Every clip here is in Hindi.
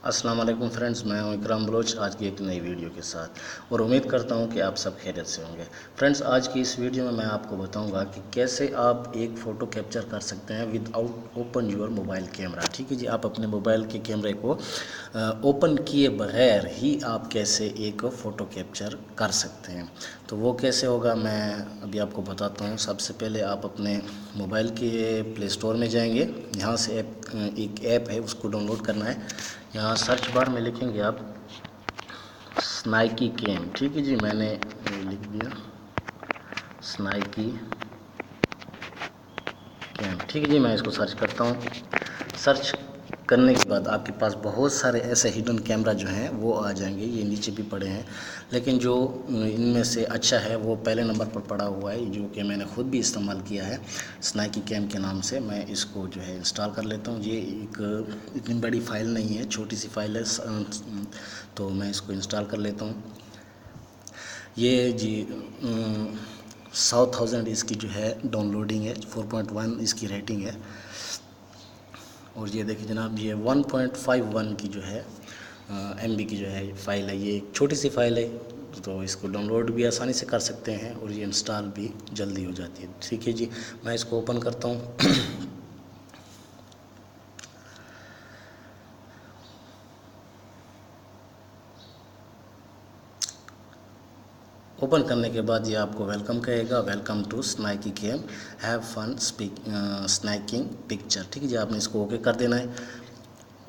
अस्सलाम वालेकुम फ्रेंड्स, मैं हूं इकराम बलोच आज की एक नई वीडियो के साथ और उम्मीद करता हूं कि आप सब खैरियत से होंगे। फ्रेंड्स, आज की इस वीडियो में मैं आपको बताऊंगा कि कैसे आप एक फ़ोटो कैप्चर कर सकते हैं without open your mobile camera. ठीक है जी, आप अपने मोबाइल के कैमरे को ओपन किए बगैर ही आप कैसे एक फ़ोटो कैप्चर कर सकते हैं। तो वो कैसे होगा मैं अभी आपको बताता हूँ। सबसे पहले आप अपने मोबाइल के प्ले स्टोर में जाएंगे। यहाँ से एक ऐप है, उसको डाउनलोड करना है। यहाँ सर्च बार में लिखेंगे आप स्नाइकी कैम। ठीक है जी, मैंने लिख दिया स्नाइकी कैम। ठीक है जी, मैं इसको सर्च करता हूँ। सर्च करने के बाद आपके पास बहुत सारे ऐसे हिडन कैमरा जो हैं वो आ जाएंगे। ये नीचे भी पड़े हैं, लेकिन जो इनमें से अच्छा है वो पहले नंबर पर पड़ा हुआ है, जो कि मैंने ख़ुद भी इस्तेमाल किया है स्नाइकी कैम के नाम से। मैं इसको जो है इंस्टॉल कर लेता हूँ। ये एक इतनी बड़ी फ़ाइल नहीं है, छोटी सी फाइल है, तो मैं इसको इंस्टॉल कर लेता हूँ। ये जी 100,000 इसकी जो है डाउनलोडिंग है, 4.1 इसकी रेटिंग है। और ये देखिए जनाब, ये 1.51 की जो है MB की जो है फ़ाइल है। ये एक छोटी सी फ़ाइल है, तो इसको डाउनलोड भी आसानी से कर सकते हैं और ये इंस्टॉल भी जल्दी हो जाती है। ठीक है जी, मैं इसको ओपन करता हूँ। ओपन करने के बाद ये आपको वेलकम कहेगा, welcome to Snacky Cam, have fun snacking picture. ठीक है जी, आपने इसको ओके कर देना है।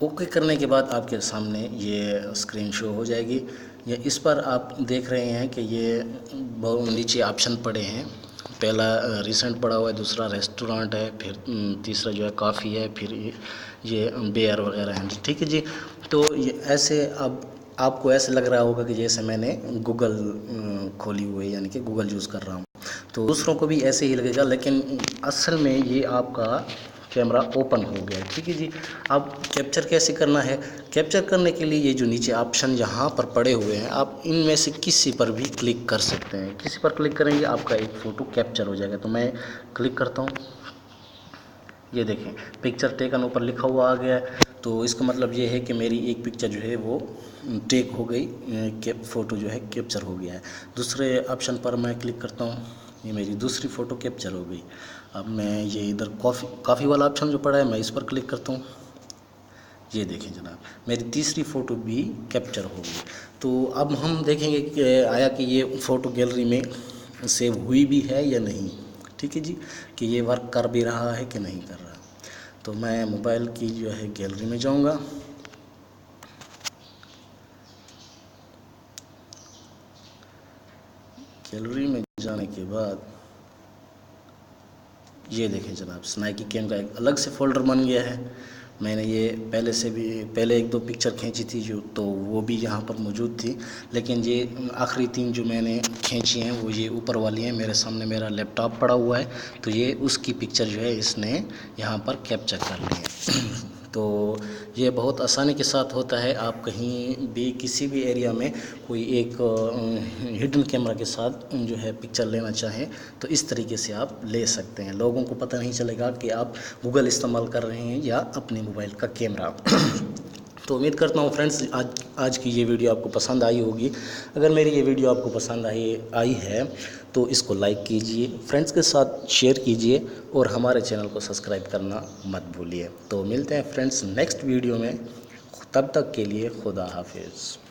ओके करने के बाद आपके सामने ये स्क्रीन शो हो जाएगी। ये इस पर आप देख रहे हैं कि ये बहुत नीचे ऑप्शन पड़े हैं। पहला रिसेंट पड़ा हुआ है, दूसरा रेस्टोरेंट है, फिर तीसरा जो है कॉफ़ी है, फिर ये बेयर वगैरह हैं। ठीक है जी, तो ये ऐसे अब आपको ऐसे लग रहा होगा कि जैसे मैंने गूगल खोली हुई है, यानी कि गूगल यूज़ कर रहा हूँ। तो दूसरों को भी ऐसे ही लगेगा, लेकिन असल में ये आपका कैमरा ओपन हो गया है। ठीक है जी, अब कैप्चर कैसे करना है? कैप्चर करने के लिए ये जो नीचे ऑप्शन यहाँ पर पड़े हुए हैं, आप इनमें से किसी पर भी क्लिक कर सकते हैं। किसी पर क्लिक करेंगे आपका एक फ़ोटो कैप्चर हो जाएगा। तो मैं क्लिक करता हूँ। ये देखें, पिक्चर टेकन ऊपर लिखा हुआ आ गया है। तो इसका मतलब ये है कि मेरी एक पिक्चर जो है वो टेक हो गई, फ़ोटो जो है कैप्चर हो गया है। दूसरे ऑप्शन पर मैं क्लिक करता हूँ, ये मेरी दूसरी फ़ोटो कैप्चर हो गई। अब मैं ये इधर कॉफ़ी वाला ऑप्शन जो पड़ा है, मैं इस पर क्लिक करता हूँ। ये देखें जनाब, मेरी तीसरी फ़ोटो भी कैप्चर हो गई। तो अब हम देखेंगे कि आया कि ये फ़ोटो गैलरी में सेव हुई भी है या नहीं। ठीक है जी, कि ये वर्क कर भी रहा है कि नहीं कर रहा। तो मैं मोबाइल की जो है गैलरी में जाऊंगा। गैलरी में जाने के बाद ये देखें जनाब, स्नाइकी कैम का एक अलग से फ़ोल्डर बन गया है। मैंने ये पहले एक दो पिक्चर खींची थी जो, तो वो भी यहाँ पर मौजूद थी, लेकिन ये आखिरी 3 जो मैंने खींची हैं वो ये ऊपर वाली हैं। मेरे सामने मेरा लैपटॉप पड़ा हुआ है, तो ये उसकी पिक्चर जो है इसने यहाँ पर कैप्चर कर ली है। तो ये बहुत आसानी के साथ होता है। आप कहीं भी किसी भी एरिया में कोई एक हिडन कैमरा के साथ जो है पिक्चर लेना चाहें तो इस तरीके से आप ले सकते हैं। लोगों को पता नहीं चलेगा कि आप गूगल इस्तेमाल कर रहे हैं या अपने मोबाइल का कैमरा। तो उम्मीद करता हूँ फ्रेंड्स आज की ये वीडियो आपको पसंद आई होगी। अगर मेरी ये वीडियो आपको पसंद आई है तो इसको लाइक कीजिए, फ्रेंड्स के साथ शेयर कीजिए और हमारे चैनल को सब्सक्राइब करना मत भूलिए। तो मिलते हैं फ्रेंड्स नेक्स्ट वीडियो में, तब तक के लिए खुदा हाफिज़।